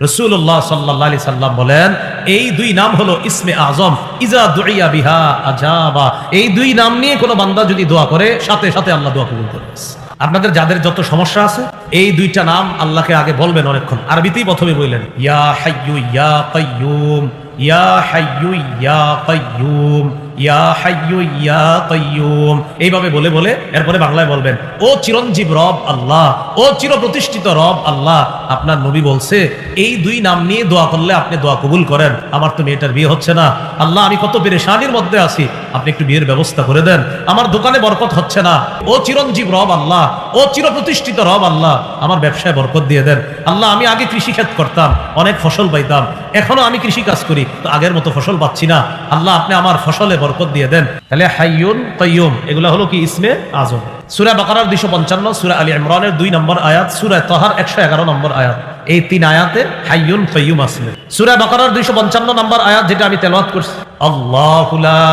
রাসূলুল্লাহ সাল্লাল্লাহু আলাইহি সাল্লাম বলেন, এই দুই নাম হলো ইসমে আজম, ইজা দুইয়া বিহা আজাবা। এই দুই নাম নিয়ে কোনো বান্দা যদি দোয়া করে, সাথে সাথে আল্লাহ দোয়া কবুল করে। আপনাদের যাদের যত সমস্যা আছে, এই দুইটা নাম আল্লাহকে আগে বলবেন অনেকক্ষণ। আরবিতেই প্রথমে বললেন, ইয়া হাইয়্যু ইয়া কাইয়্যুম, ইয়া হাইয়্যু ইয়া কাইয়্যুম, ইয়া হাইয়্যু ইয়া কাইয়্যুম। এইভাবে বলে বলে এরপরে বাংলায় বলবেন, ও চিরঞ্জীব রব আল্লাহ, ও চিরপ্রতিষ্ঠিত রব আল্লাহ, আপনার নবী বলছে এই দুই নাম নিয়ে দোয়া করলে আপনি দোয়া কবুল করেন। আমার তো মেয়েটার বিয়ে হচ্ছে না, আল্লাহ আমি কত পেরেশানির মধ্যে আছি, আপনি একটু বিয়ের ব্যবস্থা করে দেন। আমার দোকানে বরকত হচ্ছে না, ও চিরঞ্জীব রব আল্লাহ, ও চিরপ্রতিষ্ঠিত রব আল্লাহ, আমার ব্যবসায় বরকত দিয়ে দেন। আল্লাহ আমি আগে কৃষিক্ষেত করতাম, অনেক ফসল পাইতাম, এখনো আমি কৃষি কাজ করি, তো আগের মতো ফসল পাচ্ছি না, আল্লাহ আপনি আমার ফসলে বরকত দিয়ে দেন। তাহলে হাইয়ুন কাইয়্যুম এগুলা হলো কি ইসমে আজম। সূরা বাকারার 255, সূরা আলী ইমরানের 2 নম্বর আয়াত, সূরা তাহার 111 নম্বর আয়াত, এই 3 আয়াতে হাইয়ুন কাইয়্যুম আছে। সূরা বাকারার 255 নম্বর আয়াত যেটা আমি তেলাওয়াত করছি, আল্লাহু লা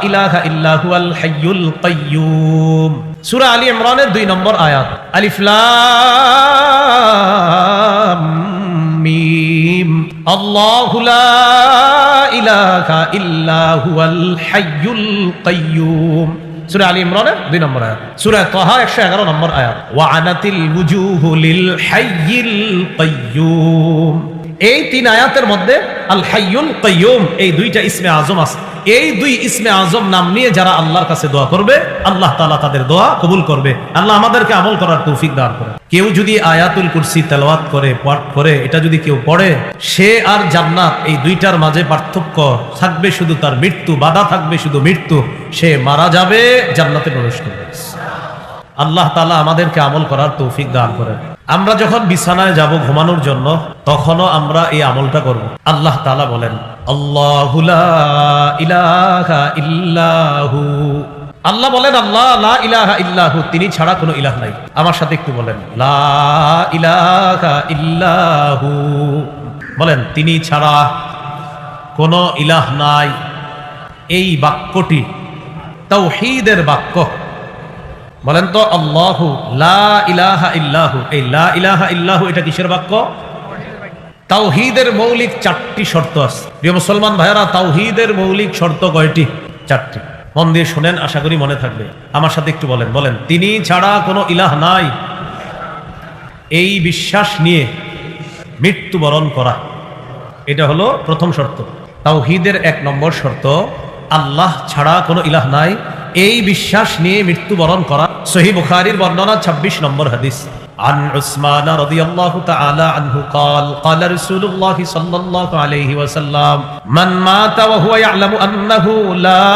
ইলাহা ইল্লা হুয়াল হাইয়ুল কাইয়্যুম। সূরা আলী ইমরানের 2 নম্বর আয়াত, আলিফ লাম মিম, আল্লাহু লা ইলাহা ইল্লা হুয়াল হাইয়ুল কাইয়্যুম। সূরা আলী ইমরানের 2 নম্বর আয়াত। সূরা তাহা 111 নম্বর আয়াত, ওয়া আনাতিল ওয়ুজুহু লিল হাইয়িল কাইয়্যুম। এই 3 আয়াতের মধ্যে আল হাইয়ুল কাইয়্যুম এই দুইটা ইসমে আজম আছে। এই দুই ইসমে আজম নাম নিয়ে যারা আল্লাহর কাছে দোয়া করবে, আল্লাহ তাআলা তাদের দোয়া কবুল করবে। আল্লাহ আমাদেরকে আমল করার তৌফিক দান করে। কেউ যদি আয়াতুল কুরসি তেলাওয়াত করে, পাঠ করে, এটা যদি কেউ পড়ে, সে আর জান্নাত এই দুইটার মাঝে পার্থক্য থাকবে শুধু তার মৃত্যু, বাধা থাকবে শুধু মৃত্যু। সে মারা যাবে, জান্নাতে প্রবেশ করবে। আল্লাহ তাআলা আমাদেরকে আমল করার তৌফিক দান করেন। আমরা যখন বিছানায় যাব ঘুমানোর জন্য, তখনও আমরা এই আমলটা করব। আল্লাহ তাআলা বলেন, আল্লাহু লা ইলাহা ইল্লাহু। আল্লাহ বলেন, আল্লাহ লা ইলাহা ইল্লাহু, তিনি ছাড়া কোনো ইলাহ নাই। আমার সাথে একটু বলেন, লা ইলাহা ইল্লাহু। বলেন, তিনি ছাড়া কোনো ইলাহ নাই। এই বাক্যটি তাওহীদের বাক্য। বলেন তো, আল্লাহু লা ইলাহা ইল্লাহু, এই লা ইলাহা ইল্লাহু এটা কিসের বাক্য? তাওহীদের মৌলিক 4টি শর্ত আছে। প্রিয় মুসলমান ভাইয়েরা, তাওহীদের মৌলিক শর্ত কয়টি? 4টি। মন দিয়ে শুনেন, আশা করি মনে থাকবে। আমার সাথে একটু বলেন, বলেন, তিনি ছাড়া কোনো ইলাহ নাই, এই বিশ্বাস নিয়ে মৃত্যুবরণ করা, এটা হলো প্রথম শর্ত। তাওহীদের 1 নম্বর শর্ত, আল্লাহ ছাড়া কোনো ইলাহ নাই, এই বিশ্বাস নিয়ে মৃত্যুবরণ করা। সহিহ বুখারীর বর্ণনা 26 নম্বর হাদিস, عن عثمان رضي الله تعالى عنه قال قال رسول الله صلى الله عليه وسلم من مات وهو يعلم أنه لا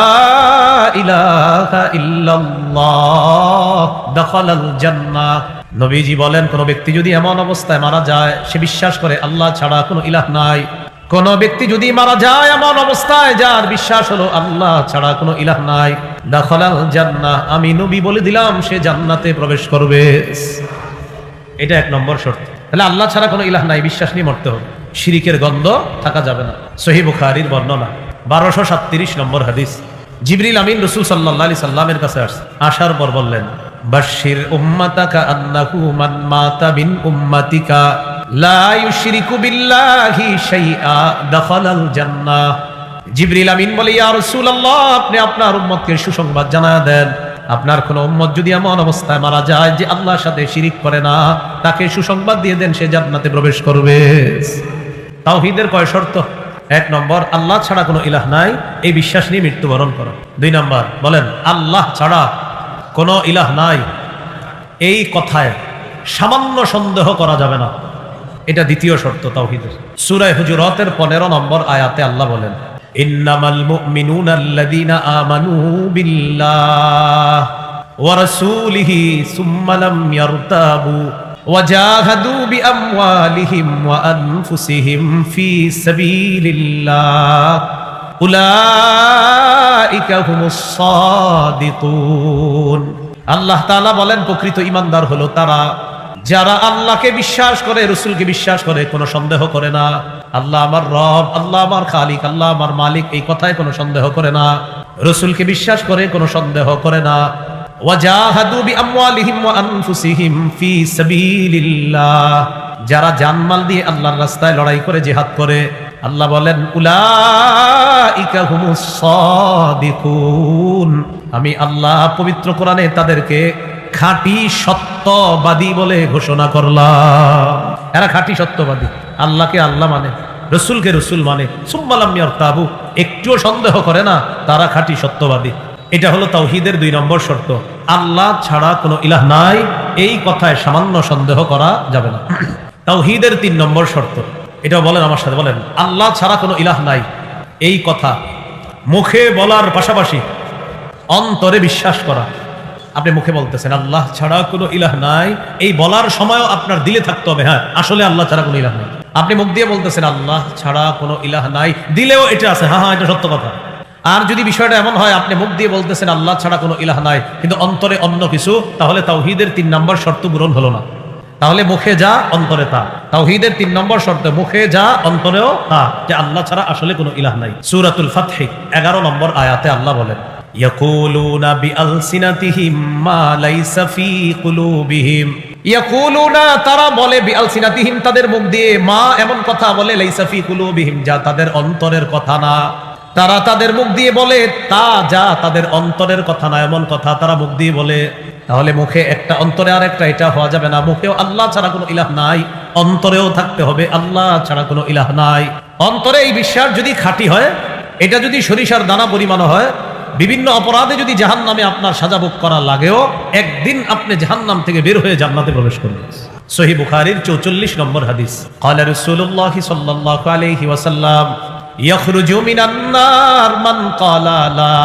إله إلا الله دخل الجنة। নবীজি বলেন, কোন ব্যক্তি যদি এমন অবস্থায় মারা যায়, সে বিশ্বাস করে আল্লাহ ছাড়া কোনো ইলাহ নাই। কোন ব্যক্তি যদি মারা যায় এমন অবস্থায়, যার বিশ্বাস হলো আল্লাহ ছাড়া কোনো ইলাহ নাই, দাখালাল জান্নাহ, আমি নবী বলে দিলাম সে জান্নাতে প্রবেশ করবে। এটা 1 নম্বর শর্ত। তাহলে আল্লাহ ছাড়া কোনো ইলাহ নাই বিশ্বাস নিয়ে মরতে হবে, শিরিকের গন্ধ থাকা যাবে না। সহিহ বুখারীর বর্ণনা 1237 নম্বর হাদিস, জিবরিল আমিন রাসূল সাল্লাল্লাহু আলাইহি সাল্লামের কাছে আসার পর বললেন, বাশশির উম্মাতাকা আন্নাহু মান মাতা বিন উম্মাতিকা লা ইউশরিকু বিল্লাহি শাইআ দাখালাল জান্নাহ। জিবরিল আমিন বলে, ইয়া রাসূলুল্লাহ, আপনি আপনার উম্মতকে সুসংবাদ জানায়া দেন, আপনার কোন উম্মত যদি এমন অবস্থায় মারা যায় যে আল্লাহর সাথে শিরিক করে না, তাকে সুসংবাদ দিয়ে দেন, সে জান্নাতে প্রবেশ করবে। তাওহীদের কয় শর্ত? 1 নম্বর, আল্লাহ ছাড়া কোনো ইলাহ নাই, এই বিশ্বাস নিয়ে মৃত্যুবরণ করো। 2 নম্বর, বলেন আল্লাহ ছাড়া কোনো ইলাহ নাই, এই কথায় সামান্য সন্দেহ করা যাবে না, এটা দ্বিতীয় শর্ত তাওহীদের। সূরা হুজুরাতের 15 নম্বর আয়াতে আল্লাহ বলেন, ইন্নামাল মুমিনুনা আল্লাযীনা আমানু বিল্লাহ ওয়া রাসূলিহি সুম্মা লাম ইয়ারতাবু ওয়া জাহাদু বিআমওয়ালিহিম ওয়া আনফুসিহিম ফি সাবিলিল্লাহ উলাইকা হুমুস সাদিকুন। আল্লাহ তাআলা বলেন, প্রকৃত ঈমানদার হলো তারা যারা আল্লাহকে বিশ্বাস করে, রাসূলকে বিশ্বাস করে, কোনো সন্দেহ করে না। আল্লাহ আমার রব, আল্লাহ আমার খালিক, আল্লাহ আমার মালিক, এই কথায় কোনো সন্দেহ করে না। রাসূলকে বিশ্বাস করে, কোনো সন্দেহ করে না। ওয়াজাহাদু বিআমওয়ালিহিম ওয়া আনফুসিহিম ফি সাবিলিল্লাহ, যারা জানমাল দিয়ে আল্লাহর রাস্তায় লড়াই করে জিহাদ করে, আল্লাহ বলেন উলাইকা হুমুস সাদিকুন, আমি আল্লাহ পবিত্র কোরআনে তাদেরকে খাঁটি সত্যবাদী বলে ঘোষণা করলাম। এরা খাঁটি সত্যবাদী, আল্লাহকে আল্লাহ মানে, রসুলকে রসুল মানে, সুম্মালাম ইয়ারতাবু, একটুও সন্দেহ করে না, তারা খাঁটি সত্যবাদী। এটা হলো তাওহীদের 2 নম্বর শর্ত। আল্লাহ ছাড়া কোনো ইলাহ নাই, এই কথায় সামান্য সন্দেহ করা যাবে না। তাওহীদের 3 নম্বর শর্ত, এটাও বলেন আমার সাথে, বলেন আল্লাহ ছাড়া কোনো ইলাহ নাই, এই কথা মুখে বলার পাশাপাশি অন্তরে বিশ্বাস করা। আপনি মুখে বলতেছেন আল্লাহ ছাড়া কোনো ইলাহ নাই, এই বলার সময়ও আপনার দিলে থাকতে হবে হ্যাঁ আসলে আল্লাহ ছাড়া কোনো ইলাহ নাই। আপনি মুখ দিয়ে বলতেছেন আল্লাহ ছাড়া কোনো ইলাহ নাই, দিলেও এটা আছে, হ্যাঁ হ্যাঁ এটা সত্য কথা। আর যদি বিষয়টা এমন হয় আপনি মুখ দিয়ে বলতেছেন আল্লাহ ছাড়া কোনো ইলাহ নাই কিন্তু অন্তরে অন্য কিছু, তাহলে তাওহীদের 3 নম্বর শর্ত পূরণ হলো না। তাহলে মুখে যা অন্তরে তা, তাওহীদের 3 নম্বর শর্ত মুখে যা অন্তরেও তা, যে আল্লাহ ছাড়া আসলে কোনো ইলাহ নাই। সূরাতুল ফাতহ 11 নম্বর আয়াতে আল্লাহ বলেন ইয়াকুলুনা বিআলসিনাতিহিম মা লাইসা ফি কুলুবিহিম, ইয়াকুলুনা তারা বলে বিআলসিনাতিহিম তাদের মুখ দিয়ে, মা এমন কথা বলে, লাইসা ফি কুলুবিহিম যা তাদের অন্তরের কথা না। তারা তাদের মুখ দিয়ে বলে তা যা তাদের অন্তরের কথা না, এমন কথা তারা মুখ দিয়ে বলে। তাহলে মুখে একটা অন্তরে আর একটা, এটা হওয়া যাবে না। মুখেও আল্লাহ ছাড়া কোনো ইলাহ নাই, অন্তরেও থাকতে হবে আল্লাহ ছাড়া কোনো ইলাহ নাই। অন্তরে এই বিশ্বাস যদি খাঁটি হয়, এটা যদি সরিষার দানা পরিমাণ হয়, বিভিন্ন অপরাধে যদি জাহান্নামে আপনার সাজা ভোগ করা লাগেও একদিন আপনি জাহান্নাম থেকে বের হয়ে জান্নাতে প্রবেশ করবেন। সহিহ বুখারীর 44 নম্বর হাদিস, ক্বালা রাসূলুল্লাহ সাল্লাল্লাহু আলাইহি ওয়াসাল্লাম ইয়াখরুজু মিনান নার মান ক্বালা লা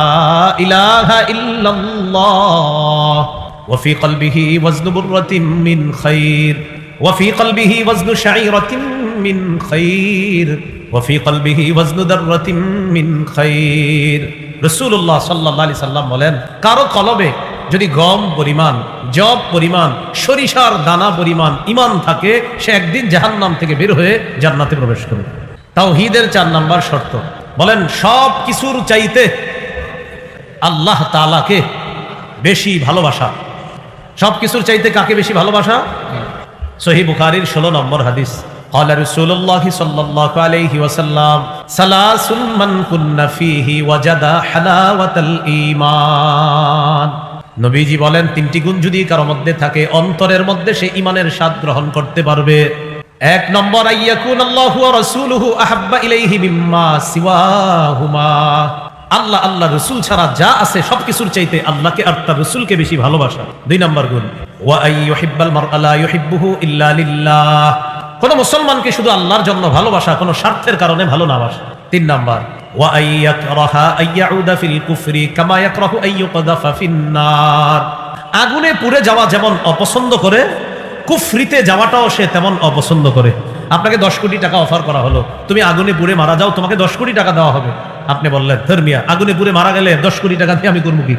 ইলাহা ইল্লাল্লাহ ওয়া ফি কলবিহি ওয়াজনু বুররাতিন মিন খায়র ওয়া ফি কলবিহি ওয়াজনু শাঈরাতিন মিন খায়র ওয়া ফি কলবিহি ওয়াজনু দাররাতিন মিন খায়র। রাসূলুল্লাহ সাল্লাল্লাহু আলাইহি সাল্লাম বলেন, কারো কলবে যদি গম পরিমাণ, জব পরিমাণ, সরিষার দানা পরিমাণ ঈমান থাকে, সে একদিন জাহান্নাম থেকে বের হয়ে জান্নাতে প্রবেশ করবে। তাওহীদের 4 নম্বর শর্ত, বলেন সব কিছুর চাইতে আল্লাহ তাআলাকে বেশি ভালোবাসা। সব কিছুর চাইতে কাকে বেশি ভালোবাসা? সহিহ বুখারীর 16 নম্বর হাদিস, قال رسول الله صلى الله عليه وسلم ثلاث من كن فيه وجد حلاوة الإيمان। নবীজি বলেন 3টি গুণ যদি কারো মধ্যে থাকে, অন্তরের মধ্যে সে ঈমানের স্বাদ গ্রহণ করতে পারবে। 1 নম্বর, আইয়াকুন আল্লাহু ওয়া রাসূলুহু আহাব্বা ইলাইহি মিম্মা সিওয়াহুমা, আল্লাহ আল্লাহ রাসূল ছাড়া যা আছে সবকিছুর চাইতে আল্লাহকে আর তার রাসূলকে বেশি ভালোবাসা। 2 নম্বর গুণ, ওয়া আইয়ুহিব্বাল মারআ লা ইউহিব্বুহু ইল্লা লিল্লাহ, কোন মুসলমানকে শুধু আল্লাহর জন্য ভালোবাসা, কোন স্বার্থের কারণে ভালো না বাসা। 3 নম্বর, ওয়া আইয়াকরাহা আইয়াউদা ফিল কুফরি কামা ইয়াকরাহু আইয়ুকযাফা ফিন নার, আগুনে পুড়ে যাওয়া যেমন অপছন্দ করে, কুফরিতে যাওয়াটাও সে তেমন অপছন্দ করে। আপনাকে 10 কোটি টাকা অফার করা হলো, তুমি আগুনে পুড়ে মারা যাও, তোমাকে 10 কোটি টাকা দেওয়া হবে। আপনি বললেন ধর্মিয়া আগুনে পুড়ে মারা গেলে 10 কোটি টাকা দিয়ে আমি করবো কি?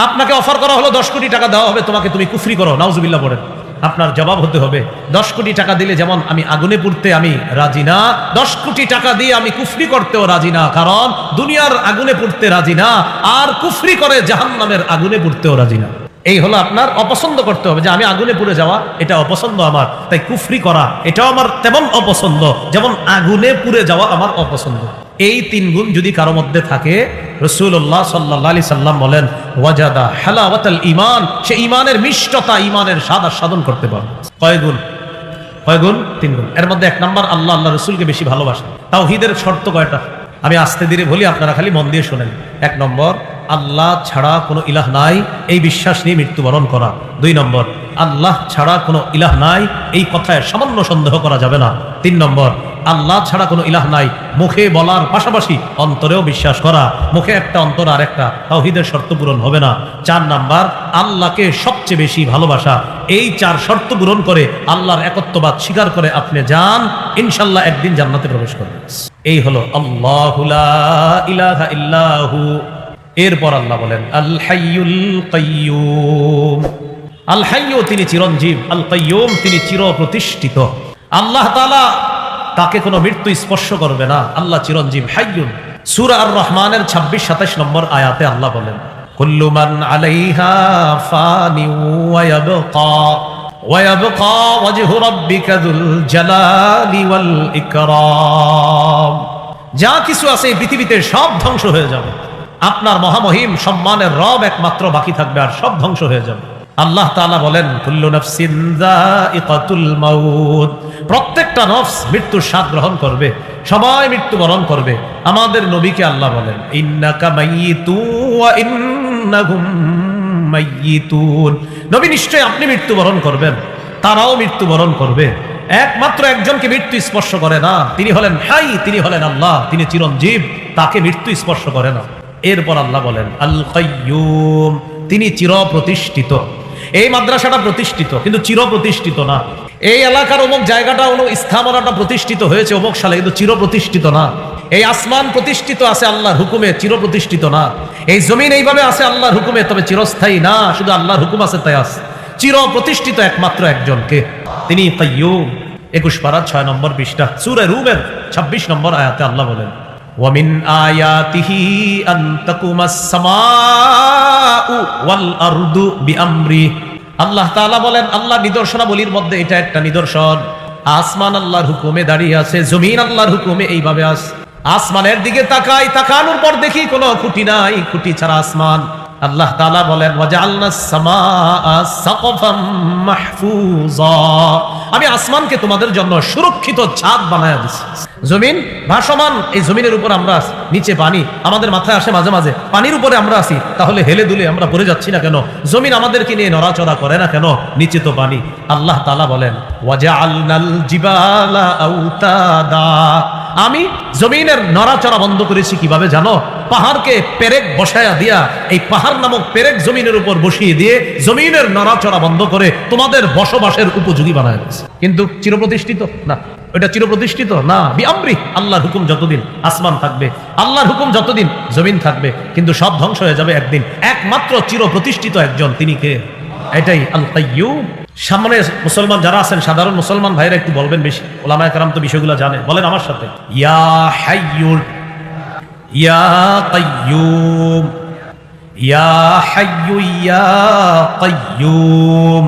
আপনাকে অফার করা হলো 10 কোটি টাকা দেওয়া হবে তোমাকে, তুমি কুফরি করো, নাউজুবিল্লাহ পড়েন। আপনার জবাব হতে হবে 10 কোটি টাকা দিলে যেমন আমি আগুনে পুড়তে আমি রাজি না, 10 কোটি টাকা দিয়ে আমি কুফরি করতেও রাজি না, কারণ দুনিয়ার আগুনে পুড়তে রাজি না, আর কুফরি করে জাহান্নামের আগুনে পুড়তেও রাজি না। এই হলো আপনার অপছন্দ করতে হবে, যে আমি আগুনে পুড়ে যাওয়া এটা অপছন্দ আমার, তাই কুফরি করা এটাও আমার তেমন অপছন্দ যেমন আগুনে পুড়ে যাওয়া আমার অপছন্দ। এই 3 গুণ যদি কারো মধ্যে থাকে, রাসূলুল্লাহ সাল্লাল্লাহু আলাইহি সাল্লাম বলেন ওয়াজাদা হালাওয়াতাল ঈমান, সে ঈমানের মিষ্টতা, ঈমানের স্বাদ আস্বাদন করতে পারবে। কয় গুণ? 3 গুণ। এর মধ্যে 1 নম্বর, আল্লাহ আল্লাহ রাসূলকে বেশি ভালোবাসা। তাওহীদের শর্ত কয়টা? আমি আস্তে ধীরে বলি, আপনারা খালি মন দিয়ে শোনেন। 1 নম্বর, আল্লাহ ছাড়া কোনো ইলাহ নাই, এই বিশ্বাস নিয়ে মৃত্যুবরণ করা। 2 নম্বর, আল্লাহ ছাড়া কোনো ইলাহ নাই, এই কথায় সামান্য সন্দেহ করা যাবে না। 3 নম্বর, আল্লাহ ছাড়া কোনো ইলাহ নাই মুখে বলার পাশাপাশি অন্তরেও বিশ্বাস করা। মুখে একটা, অন্তর আর একটা, তাওহীদের শর্ত পূরণ হবে না। 4 নম্বর, আল্লাহকে সবচেয়ে বেশি ভালোবাসা। এই 4 শর্ত পূরণ করে আল্লাহর একত্ববাদ স্বীকার করে আপনি যান, ইনশাআল্লাহ একদিন জান্নাতে প্রবেশ করবেন। এই হলো আল্লাহু লা ইলাহা ইল্লাহু। এরপর আল্লাহ বলেন আল হাইয়ুল কাইয়্যুম, আল হাইয়্যু তিনি চিরঞ্জীব, আল কাইয়্যুম তিনি চিরপ্রতিষ্ঠিত। আল্লাহ তাআলা তাকে কোনো মৃত্যু স্পর্শ করবে না, আল্লাহ চিরঞ্জীব হাইয়ুন। সূরা আর রহমানের 26-27 নম্বর আয়াতে আল্লাহ বলেন কুল্লু মান আলাইহা ফানি ওয়া ইয়াবকা ওয়ায়াবকা ওয়াজহু রাব্বিকা যুল জালালি ওয়াল ইকরাম। যা কিছু আছে এই পৃথিবীতে সব ধ্বংস হয়ে যাবে, আপনার মহামহিম সম্মানের রব একমাত্র বাকি থাকবে, আর সব ধ্বংস হয়ে যাবে। আল্লাহ তাআলা বলেন কুল্লু নাফসিন যায়িকাতুল মাউত, প্রত্যেকটা নফস মৃত্যুর স্বাদ গ্রহণ করবে, সবাই মৃত্যুবরণ করবে। আমাদের নবীকে আল্লাহ বলেন ইন্নাকা মাইয়িতুন ওয়া ইন্নাহুম মাইয়িতুন, নবী নিশ্চয় আপনি মৃত্যুবরণ করবেন, তারাও মৃত্যুবরণ করবে। একমাত্র একজনকে মৃত্যু স্পর্শ করে না, তিনি হলেন হাই, তিনি হলেন আল্লাহ, তিনি চিরঞ্জীব, তাকে মৃত্যু স্পর্শ করে না। এরপর আল্লাহ বলেন আল কাইয়্যুম, তিনি চিরপ্রতিষ্ঠিত। এই মাদ্রাসাটা প্রতিষ্ঠিত কিন্তু চিরপ্রতিষ্ঠিত না। এই এলাকার অমুক জায়গাটা অমুক স্থাপনাটা প্রতিষ্ঠিত হয়েছে অমুক সালে, কিন্তু চিরপ্রতিষ্ঠিত না। এই আসমান প্রতিষ্ঠিত আছে আল্লাহর হুকুমে, চিরপ্রতিষ্ঠিত না। এই জমিন এইভাবে আছে আল্লাহর হুকুমে, তবে চিরস্থায়ী না, শুধু আল্লাহর হুকুম আছে তাই আছে। চিরপ্রতিষ্ঠিত একমাত্র একজনকে, তিনি কাইয়্যুম। 21 পারা 6 নম্বর পৃষ্ঠা সূরা রুমের 26 নম্বর আয়াতে আল্লাহ বলেন ওয়ামিন আয়াতিহি আন তাকুমাস সামাউ ওয়াল আরদু বিআমরি। আল্লাহ তাআলা বলেন আল্লাহ নিদর্শনাবলীর মধ্যে এটা একটা নিদর্শন, আসমান আল্লাহর হুকুমে দাঁড়িয়ে আছে, জমিন আল্লাহর হুকুমে এইভাবে আছে। আসমানের দিকে তাকাই, তাকানোর পর দেখি কোনো খুঁটি নাই, খুঁটি ছাড়া আসমান। আল্লাহ তাআলা বলেন ওয়াজআলনাস সামাআ সাকফাম মাহফুজা, আমি আসমানকে তোমাদের জন্য সুরক্ষিত ছাদ বানায়া দিয়েছি। জমিন ভাসমান, এই জমিনের উপর আমরা আছি, নিচে পানি আমাদের মাথায় আসে মাঝে মাঝে, পানির উপরে আমরা আছি, তাহলে হেলে দুলে আমরা পড়ে যাচ্ছি না কেন? জমিন আমাদেরকে নিয়ে নড়াচড়া করে না কেন? নিচে তো পানি। আল্লাহ তাআলা বলেন ওয়াজআলনাল জিবালা আওতাদা, আমি জমিনের নড়াচড়া বন্ধ করেছি কিভাবে জানো? পাহাড়কে পেরেক বসায়া দিয়া, এই পাহাড় নামক পেরেক জমিনের উপর বসিয়ে দিয়ে জমিনের নড়াচড়া বন্ধ করে তোমাদের বসবাসের উপযোগী বানায় দিয়েছে। কিন্তু চিরপ্রতিষ্ঠিত না, এটা চিরপ্রতিষ্ঠিত না। বিআমরি, আল্লাহর হুকুম যতদিন আসমান থাকবে, আল্লাহর হুকুম যতদিন জমিন থাকবে, কিন্তু সব ধ্বংস হয়ে যাবে একদিন। একমাত্র চিরপ্রতিষ্ঠিত একজন, তিনি কে? এটাই আল কাইয়্যুম। সামনে মুসলমান যারা আছেন, সাধারণ মুসলমান ভাইরা একটু বলবেন বেশি, ওলামায়ে কেরাম তো বিষয়গুলো জানে, বলেন আমার সাথে ইয়া হাইয়ুল ইয়া কাইয়্যুম, ইয়া হাইয়্যু ইয়া কাইয়্যুম।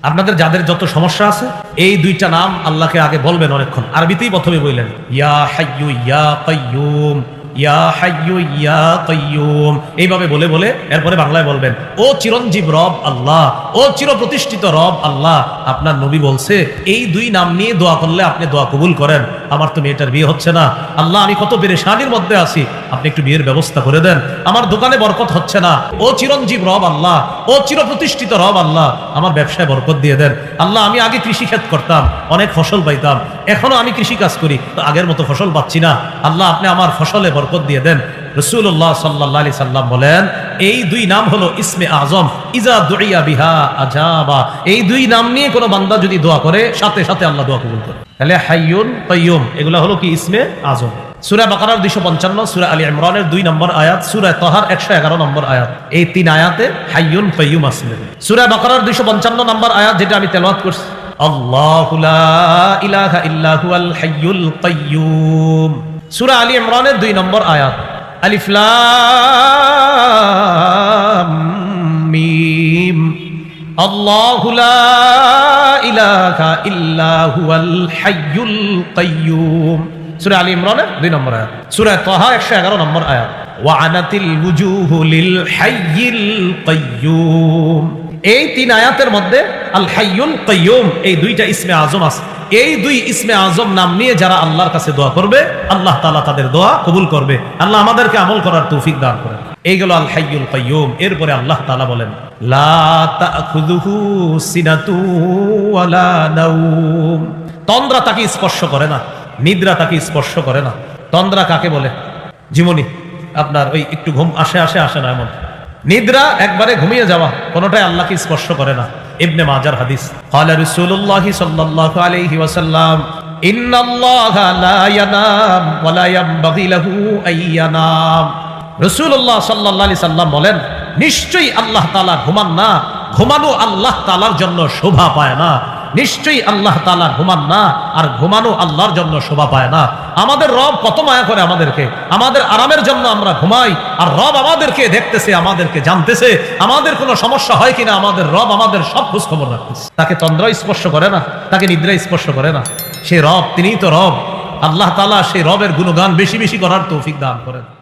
আপনাদের যাদের যত সমস্যা আছে এই দুইটা নাম আল্লাহকে আগে বলবেন অনেকক্ষণ, আরবিতেই প্রথমে বললেন ইয়া হাইয়্যু ইয়া কাইয়্যুম, ইয়া হাইয়্যু ইয়া কাইয়্যুম, এইভাবে বলে বলে এরপরে বাংলায় বলবেন ও চিরঞ্জীব রব আল্লাহ, ও চিরপ্রতিষ্ঠিত রব আল্লাহ। আপনার নবী বলছে এই দুই নাম নিয়ে দোয়া করলে আপনি দোয়া কবুল করেন। আমার তো মেয়েটার বিয়ে হচ্ছে না, আল্লাহ আমি কত পেরেশানির মধ্যে আছি, আপনি একটু বিয়ের ব্যবস্থা করে দেন। আমার দোকানে বরকত হচ্ছে না, ও চিরঞ্জীব রব আল্লাহ, ও চিরপ্রতিষ্ঠিত রব আল্লাহ, আমার ব্যবসায় বরকত দিয়ে দেন। আল্লাহ আমি আগে কৃষিক্ষেত করতাম, অনেক ফসল পাইতাম, এখনো আমি কৃষি কাজ করি, তো আগের মতো ফসল পাচ্ছি না, আল্লাহ আপনি আমার ফসলে বরকত দিয়ে দেন। রাসূলুল্লাহ সাল্লাল্লাহু আলাইহি সাল্লাম বলেন এই দুই নাম হলো ইসমে আজম, ইজা দুইয়া বিহা আজাবা। এই দুই নাম নিয়ে কোনো বান্দা যদি দোয়া করে সাথে সাথে আল্লাহ দোয়া কবুল করে। তাহলে হাইয়ুন কাইয়্যুম এগুলা হলো কি ইসমে আজম। সূরা বাকারার 255, সূরা আলী ইমরানের 2 নম্বর আয়াত, সূরা তাহার 111 নম্বর আয়াত, এই তিন আয়াতে হাইয়ুন কাইয়্যুম আছে। সূরা বাকারার 255 নম্বর আয়াত যেটা আমি তেলাওয়াত করছি, আল্লাহু লা ইলাহা ইল্লা হুয়াল হাইয়ুল কাইয়্যুম। সূরা আলী ইমরানের 2 নম্বর আয়াত, আলিফ লাম মিম, আল্লাহু লা ইলাহা ইল্লা হুয়াল হাইয়ুল কাইয়্যুম। সূরা আলী ইমরানের 2 নম্বর আয়াত। সূরা তাহা 111 নম্বর আয়াত, ওয়া আনাতিল ওয়ুজুহু লিল হাইয়িল কাইয়্যুম। এই তিন আয়াতের মধ্যে আল হাইয়ুল কাইয়্যুম এই দুইটা ইসমে আজম আছে। এই দুই ইসমে আজম নাম নিয়ে যারা আল্লাহর কাছে দোয়া করবে আল্লাহ তাআলা তাদের দোয়া কবুল করবে। আল্লাহ আমাদেরকে আমল করার তৌফিক দান করেন। এইগুলো আল হাইয়ুল কাইয়্যুম। এরপরে আল্লাহ তাআলা বলেন লা তাখুযুহু সিনাতু ওয়ালা নাওম, তন্দ্রা তাকে স্পর্শ করে না, নিদ্রা তাকে স্পর্শ করে না। তন্দ্রা কাকে বলে? জীবনী, আপনার ওই একটু ঘুম আসে আসে না এমন। নিদ্রা একবারে ঘুমিয়ে যাওয়া, কোনোটাই আল্লাহকে স্পর্শ করে না। ইবনে মাজার হাদিস, ক্বালা রাসূলুল্লাহ সাল্লাল্লাহু আলাইহি ওয়াসাল্লাম ইন্নাল্লাহা লা ইয়ানাম ওয়া লা ইয়ানবাগি লাহু আইয়ানাম। রাসূলুল্লাহ সাল্লাল্লাহু আলাইহি সাল্লাম বলেন নিশ্চয়ই আল্লাহ তাআলা ঘুমান না, ঘুমানো আল্লাহ তাআলার জন্য শোভা পায় না। নিশ্চয়ই আল্লাহ তাআলা ঘুমান না, আর ঘুমানো আল্লাহর জন্য শোভা পায় না। আমাদের রব কত মায়া করে আমাদেরকে, আমাদের আরামের জন্য আমরা ঘুমাই, আর রব আমাদেরকে দেখতেছে, আমাদেরকে জানতেছে, আমাদের কোনো সমস্যা হয় কিনা আমাদের রব আমাদের সব খোঁজ খবর রাখতেছে। তাকে তন্দ্রা স্পর্শ করে না, তাকে নিদ্রা স্পর্শ করে না। সেই রব, তিনিই তো রব। আল্লাহ তাআলা সেই রবের গুণগান বেশি বেশি করার তৌফিক দান করেন।